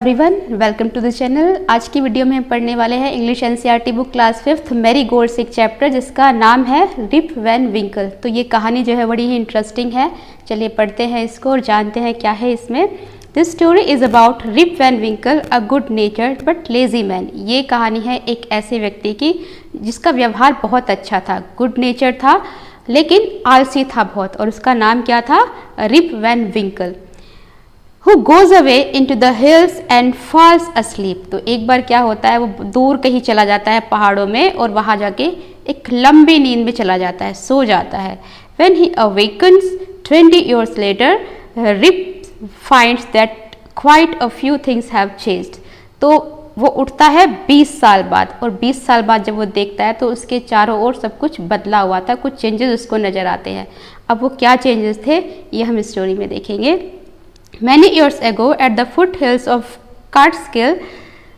Everyone, welcome to the channel. आज की video में हम पढ़ने वाले हैं English NCERT book class 5th Marigold's एक चैप्टर जिसका नाम है रिप वैन विंकल। तो ये कहानी जो है बड़ी ही इंटरेस्टिंग है। चलिए पढ़ते हैं इसको और जानते हैं क्या है इसमें। This story is about Rip Van Winkle, a good natured but lazy man. ये कहानी है एक ऐसे व्यक्ति की जिसका व्यवहार बहुत अच्छा था, गुड नेचर था लेकिन आलसी था बहुत, और उसका नाम क्या था? Rip Van Winkle. Who goes away into the hills and falls asleep। तो एक बार क्या होता है, वो दूर कहीं चला जाता है पहाड़ों में और वहाँ जाके एक लंबी नींद में चला जाता है, सो जाता है। When he awakens 20 years later, Rip finds that quite a few things have changed। तो वो उठता है 20 साल बाद, और 20 साल बाद जब वो देखता है तो उसके चारों ओर सब कुछ बदला हुआ था, कुछ चेंजेस उसको नज़र आते हैं। अब वो क्या चेंजेस थे ये हम इस स्टोरी में देखेंगे। Many years ago, at the foothills of Catskill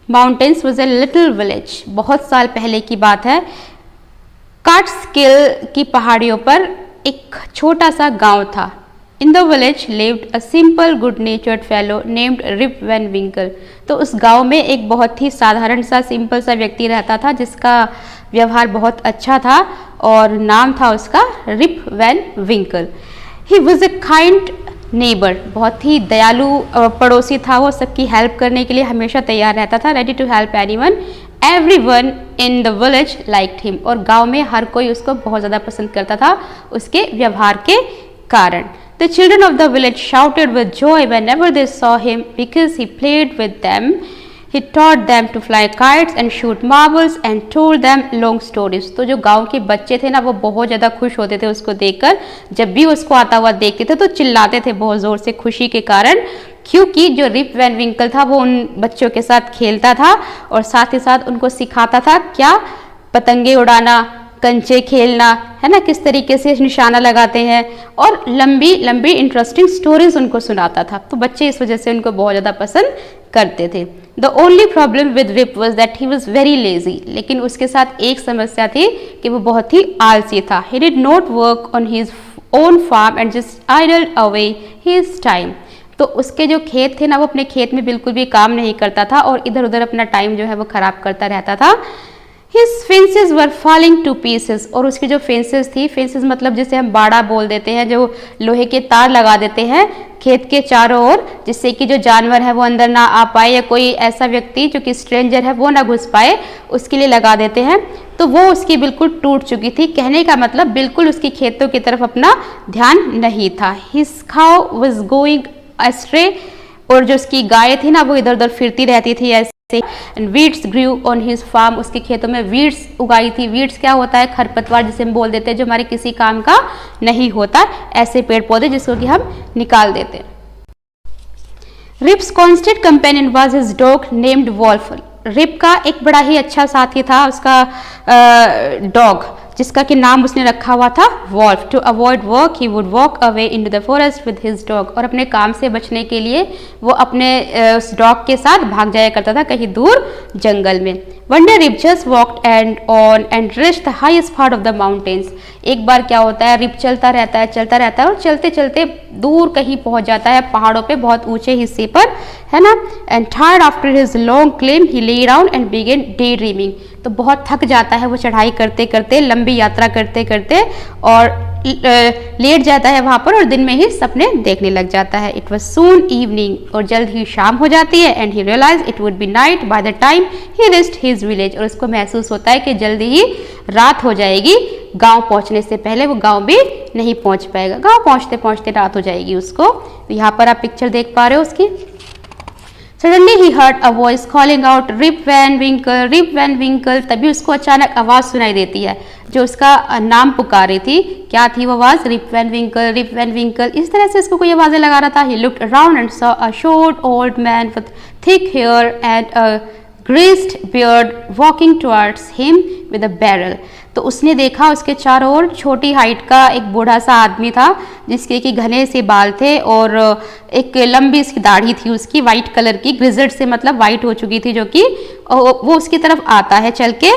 Mountains was a little village। बहुत साल पहले की बात है। काट्सकिल की पहाड़ियों पर एक छोटा सा गांव था। In the village lived a simple, good-natured fellow named Rip Van Winkle। तो उस गांव में एक बहुत ही साधारण सा, सिंपल सा व्यक्ति रहता था जिसका व्यवहार बहुत अच्छा था और नाम था उसका Rip Van Winkle. He was a kind neighbour, बहुत ही दयालु पड़ोसी था। वो सबकी हेल्प करने के लिए हमेशा तैयार रहता था, ready to help anyone. Everyone in the village liked him. और गांव में हर कोई उसको बहुत ज़्यादा पसंद करता था उसके व्यवहार के कारण। The children of the village shouted with Joy whenever they saw him because he played with them. He taught them to fly kites and shoot marbles and told them long stories। तो जो गांव के बच्चे थे ना, वो बहुत ज़्यादा खुश होते थे उसको देखकर। जब भी उसको आता हुआ देखते थे तो चिल्लाते थे बहुत ज़ोर से खुशी के कारण, क्योंकि जो रिप वैन विंकल था वो उन बच्चों के साथ खेलता था और साथ ही साथ उनको सिखाता था क्या, पतंगे उड़ाना, कंचे खेलना, है ना, किस तरीके से निशाना लगाते हैं, और लंबी लंबी इंटरेस्टिंग स्टोरीज उनको सुनाता था। तो बच्चे इस वजह से उनको बहुत ज़्यादा पसंद करते थे। The only problem with Rip was that he was very lazy. लेकिन उसके साथ एक समस्या थी कि वो बहुत ही आलसी था। He did not work on his own farm and just idled away his time. तो उसके जो खेत थे ना, वो अपने खेत में बिल्कुल भी काम नहीं करता था और इधर उधर अपना टाइम जो है वो खराब करता रहता था। His fences were falling to pieces। और उसकी जो फेंसेस थी, फेंसेस मतलब जिसे हम बाड़ा बोल देते हैं, जो लोहे के तार लगा देते हैं खेत के चारों ओर, जिससे कि जो जानवर है वो अंदर ना आ पाए या कोई ऐसा व्यक्ति जो कि स्ट्रेंजर है वो ना घुस पाए, उसके लिए लगा देते हैं। तो वो उसकी बिल्कुल टूट चुकी थी। कहने का मतलब बिल्कुल उसकी खेतों की तरफ अपना ध्यान नहीं था। His cow was going astray। और जो उसकी गाय थी ना, वो इधर उधर फिरती रहती थी ऐसे। And weeds grew on his farm. उसके खेतों में वीड्स उगाई थी। वीड्स क्या होता है? खरपतवार, जिसे हम बोल देते हैं, जो हमारे किसी काम का नहीं होता, ऐसे पेड़ पौधे जिसको कि हम निकाल देते हैं। Rip's constant companion was his dog named Wolf. Rip का एक बड़ा ही अच्छा साथी था उसका डॉग, जिसका कि नाम उसने रखा हुआ था Wolf. To avoid work he would walk away into the forest with his dog. और अपने काम से बचने के लिए वो अपने उस डॉग के साथ भाग जाया करता था कहीं दूर जंगल में। One day Rip just walked and on and reached the highest part of the mountains. एक बार क्या होता है, रिप चलता रहता है और चलते चलते दूर कहीं पहुंच जाता है पहाड़ों पे, बहुत ऊंचे हिस्से पर, है ना। And tired after his long climb he lay down and began day dreaming. तो बहुत थक जाता है वो चढ़ाई करते करते, लंबी यात्रा करते करते, और लेट जाता है वहाँ पर और दिन में ही सपने देखने लग जाता है। It was soon evening. और जल्द ही शाम हो जाती है। And he realise it would be night by the time he reached his village. और उसको महसूस होता है कि जल्दी ही रात हो जाएगी। गांव पहुंचने से पहले वो गांव भी नहीं पहुंच पाएगा, गांव पहुंचते पहुंचते रात हो जाएगी उसको। तो यहाँ पर आप पिक्चर देख पा रहे हो उसकी। Suddenly he heard a voice calling out Rip Van Winkle, Rip Van Winkle। तभी उसको अचानक आवाज़ सुनाई देती है जो उसका नाम पुकार रही थी। क्या थी वो आवाज़? Rip Van Winkle, Rip Van Winkle. इस तरह से उसको कोई आवाज़ें लगा रहा था। He looked around and saw a short old man with thick hair and a greased beard walking towards him with a barrel। तो उसने देखा उसके चारों ओर छोटी हाइट का एक बूढ़ा सा आदमी था जिसके कि घने से बाल थे और एक लंबी सी दाढ़ी थी उसकी, वाइट कलर की, ग्रिजर्ड से मतलब वाइट हो चुकी थी, जो कि वो उसकी तरफ आता है चल के।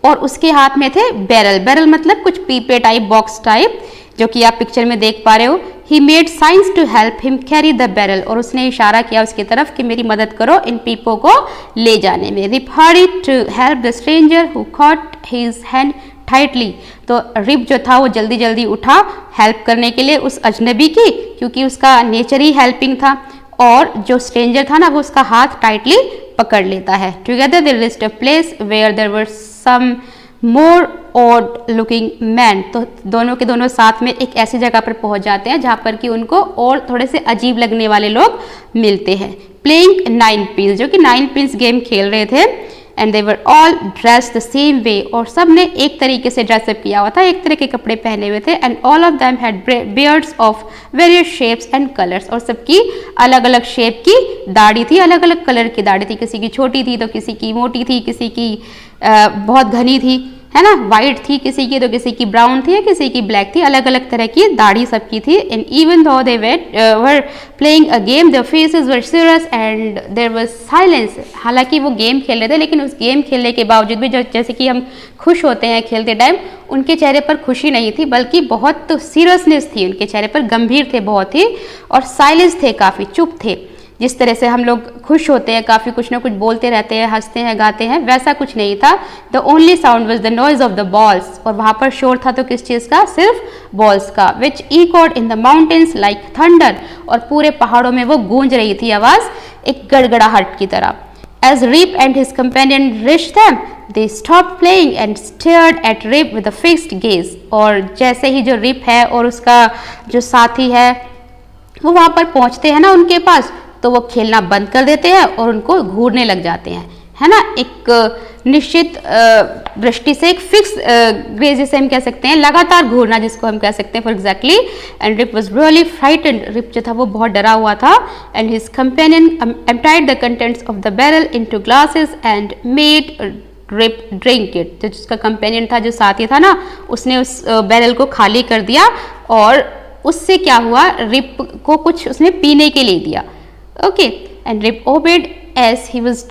और उसके हाथ में थे बैरल। बैरल मतलब कुछ पीपे टाइप, बॉक्स टाइप, जो कि आप पिक्चर में देख पा रहे हो। He made signs to help him carry the barrel, और उसने इशारा किया उसकी तरफ कि मेरी मदद करो इन पीपों को ले जाने में। Rip hurried to help the stranger who caught his hand tightly, तो रिप जो था वो जल्दी जल्दी उठा हेल्प करने के लिए उस अजनबी की, क्योंकि उसका नेचर ही हेल्पिंग था, और जो स्ट्रेंजर था ना वो उसका हाथ टाइटली पकड़ लेता है। Together they reached a place where there were some more odd looking man, तो दोनों के दोनों साथ में एक ऐसी जगह पर पहुंच जाते हैं जहां पर कि उनको और थोड़े से अजीब लगने वाले लोग मिलते हैं। प्लेइंग 9 पिन्स, जो कि 9 पिन्स गेम खेल रहे थे, and they were all dressed the same way, और सब ने एक तरीके से ड्रेसअप किया हुआ था, एक तरह के कपड़े पहने हुए थे। And all of them had beards of various shapes and colours, और सबकी अलग अलग शेप की दाढ़ी थी, अलग अलग कलर की दाढ़ी थी, किसी की छोटी थी तो किसी की मोटी थी, किसी की बहुत घनी थी, है ना, वाइट थी किसी की तो किसी की ब्राउन थी, किसी की ब्लैक थी, अलग अलग तरह की दाढ़ी सबकी थी। And even though they were playing a game their faces were serious and there was silence, हालांकि वो गेम खेल रहे थे लेकिन उस गेम खेलने के बावजूद भी जैसे कि हम खुश होते हैं खेलते टाइम, उनके चेहरे पर खुशी नहीं थी बल्कि बहुत सीरियसनेस थी उनके चेहरे पर, गंभीर थे बहुत ही, और साइलेंस थे, काफ़ी चुप थे। जिस तरह से हम लोग खुश होते हैं, काफ़ी कुछ ना कुछ बोलते रहते हैं, हंसते हैं, गाते हैं, वैसा कुछ नहीं था। The only sound was the noise of the balls, और वहाँ पर शोर था तो किस चीज़ का, सिर्फ बॉल्स का, which echoed in the mountains like thunder, और पूरे पहाड़ों में वो गूंज रही थी आवाज़ एक गड़गड़ाहट की तरह। As Rip and his companion reached them they stopped playing and stared at Rip with a fixed gaze, और जैसे ही जो रिप है और उसका जो साथी है वो वहाँ पर पहुँचते हैं ना उनके पास, तो वो खेलना बंद कर देते हैं और उनको घूरने लग जाते हैं, है ना, एक निश्चित दृष्टि से, एक फिक्स ग्रेज जिसे हम कह सकते हैं, लगातार घूरना जिसको हम कह सकते हैं for exactly. And Rip was really frightened, Rip जो था वो बहुत डरा हुआ था। And his companion emptied the contents of the barrel into glasses and made Rip drink it, तो जिसका कंपेनियन था, जो साथी था ना, उसने उस बैरल को खाली कर दिया, और उससे क्या हुआ, रिप को कुछ उसने पीने के लिए दिया। Okay, and Rip obeyed as he was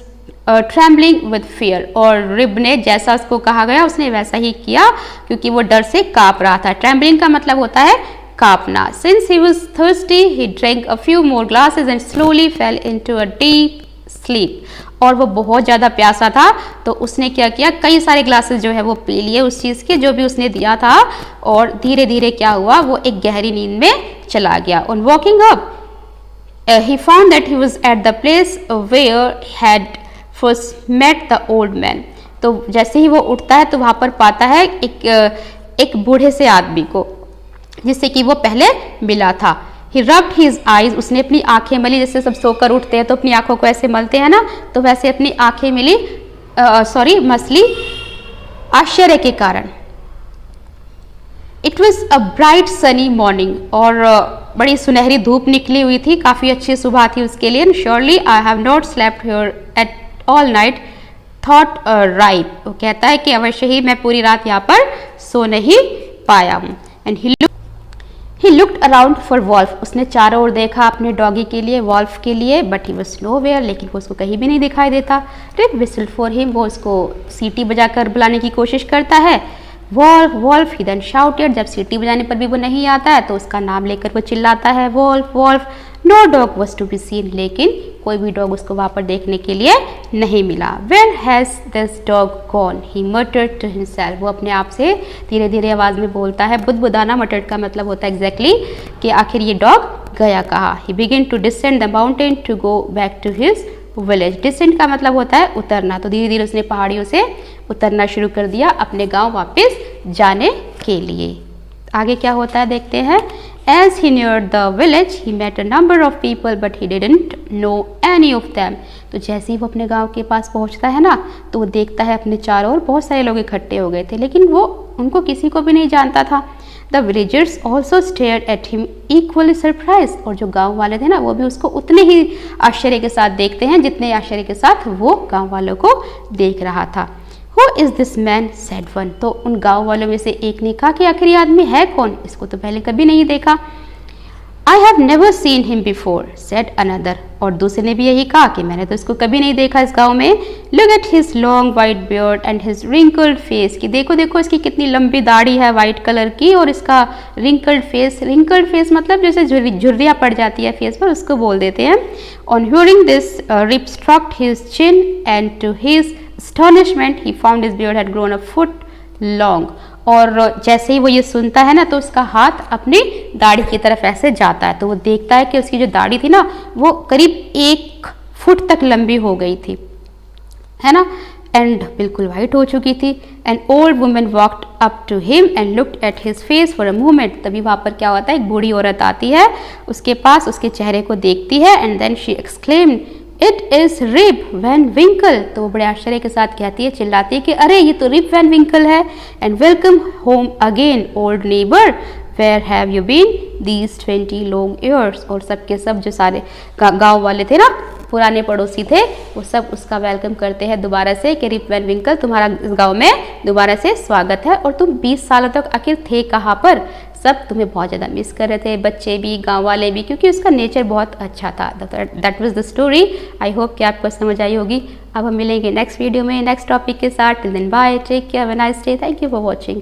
trembling with fear, और रिप ने जैसा उसको कहा गया उसने वैसा ही किया, क्योंकि वो डर से काँप रहा था। ट्रेम्बलिंग का मतलब होता है काँपना। Since he was thirsty he drank a few more glasses and slowly fell into a deep sleep, और वो बहुत ज़्यादा प्यासा था तो उसने क्या किया, कई सारे ग्लासेस जो है वो पी लिए उस चीज़ के जो भी उसने दिया था, और धीरे धीरे क्या हुआ, वो एक गहरी नींद में चला गया। On walking up he found that he was at the place where he had first met the old man, तो जैसे ही वो उठता है तो वहाँ पर पाता है एक बूढ़े से आदमी को जिससे कि वो पहले मिला था। He rubbed his eyes, उसने अपनी आंखें मली, जैसे सब सोकर उठते हैं तो अपनी आंखों को ऐसे मलते हैं ना, तो वैसे अपनी आंखें मसली आश्चर्य के कारण। It was a bright sunny morning, और बड़ी सुनहरी धूप निकली हुई थी, काफ़ी अच्छी सुबह थी उसके लिए। Surely I have not slept here at all night thought right, वो कहता है कि अवश्य ही मैं पूरी रात यहाँ पर सो नहीं पाया हूँ। And he looked around for Wolf, उसने चारों ओर देखा अपने डॉगी के लिए, वॉल्फ के लिए, बट ही वॉज नोवेयर, लेकिन वो उसको कहीं भी नहीं दिखाई देता। रिप विस्टल्ड फॉर हिम, वो उसको सीटी बजाकर बुलाने की कोशिश करता है। वॉल्फ वॉल्फ, ही देन शाउटेड, जब सीटी बजाने पर भी वो नहीं आता है तो उसका नाम लेकर वो चिल्लाता है, Wolf Wolf. No dog was to be seen, लेकिन कोई भी डॉग उसको वहाँ पर देखने के लिए नहीं मिला। Where has this dog gone, he muttered to himself, वो अपने आप से धीरे धीरे आवाज़ में बोलता है। बुदबुदाना, मटर्ड का मतलब होता है एग्जैक्टली कि आखिर ये डॉग गया कहाँ। He begin to descend the mountain to go back to his village, descend का मतलब होता है उतरना, तो धीरे धीरे उसने पहाड़ियों से उतरना शुरू कर दिया अपने गांव वापस जाने के लिए। आगे क्या होता है देखते हैं। As he neared the village, he met a number of people, but he didn't know any of them. तो जैसे ही वो अपने गांव के पास पहुंचता है ना, तो वो देखता है अपने चारों ओर बहुत सारे लोग इकट्ठे हो गए थे, लेकिन वो उनको किसी को भी नहीं जानता था। The villagers also stared at him equally surprised, और जो गांव वाले थे ना वो भी उसको उतने ही आश्चर्य के साथ देखते हैं जितने आश्चर्य के साथ वो गांव वालों को देख रहा था। Who is this man? said one. तो उन गांव वालों में से एक ने कहा कि आखिर ये आदमी है कौन, इसको तो पहले कभी नहीं देखा। I have never seen him before said another, और दूसरे ने भी यही कहा कि मैंने तो इसको कभी नहीं देखा इस गांव में। Look at his long white beard and his wrinkled face, कि देखो देखो इसकी कितनी लंबी दाढ़ी है वाइट कलर की, और इसका रिंकल्ड फेस मतलब जैसे झुर्रियाँ पड़ जाती है फेस पर, उसको बोल देते हैं। On hearing this Rip struck his chin and to his astonishment he found his beard had grown a foot long, और जैसे ही वो ये सुनता है ना तो उसका हाथ अपनी दाढ़ी की तरफ ऐसे जाता है, तो वो देखता है कि उसकी जो दाढ़ी थी ना वो करीब 1 फुट तक लंबी हो गई थी, है ना, एंड बिल्कुल वाइट हो चुकी थी। An old woman walked up to him and looked at his face for a moment, तभी वहाँ पर क्या होता है, एक बूढ़ी औरत आती है उसके पास, उसके चेहरे को देखती है, and then she exclaimed it is Rip Van Winkle, तो वो बड़े आश्चर्य के साथ कहती है, चिल्लाती है कि अरे ये तो रिप वैन विंकल है। And welcome home again old neighbour where have you been these 20 long years, और सबके सब जो सारे गांव वाले थे ना, पुराने पड़ोसी थे, वो सब उसका वेलकम करते हैं दोबारा से कि रिप वैन विंकल तुम्हारा इस गाँव में दोबारा से स्वागत है, और तुम 20 सालों तक आखिर थे कहाँ पर, सब तुम्हें बहुत ज़्यादा मिस कर रहे थे, बच्चे भी गांव वाले भी, क्योंकि उसका नेचर बहुत अच्छा था। That was the story. I hope कि आपको समझ आई होगी। अब हम मिलेंगे नेक्स्ट वीडियो में नेक्स्ट टॉपिक के साथ। Till then bye, take care, have a nice day, thank you for watching.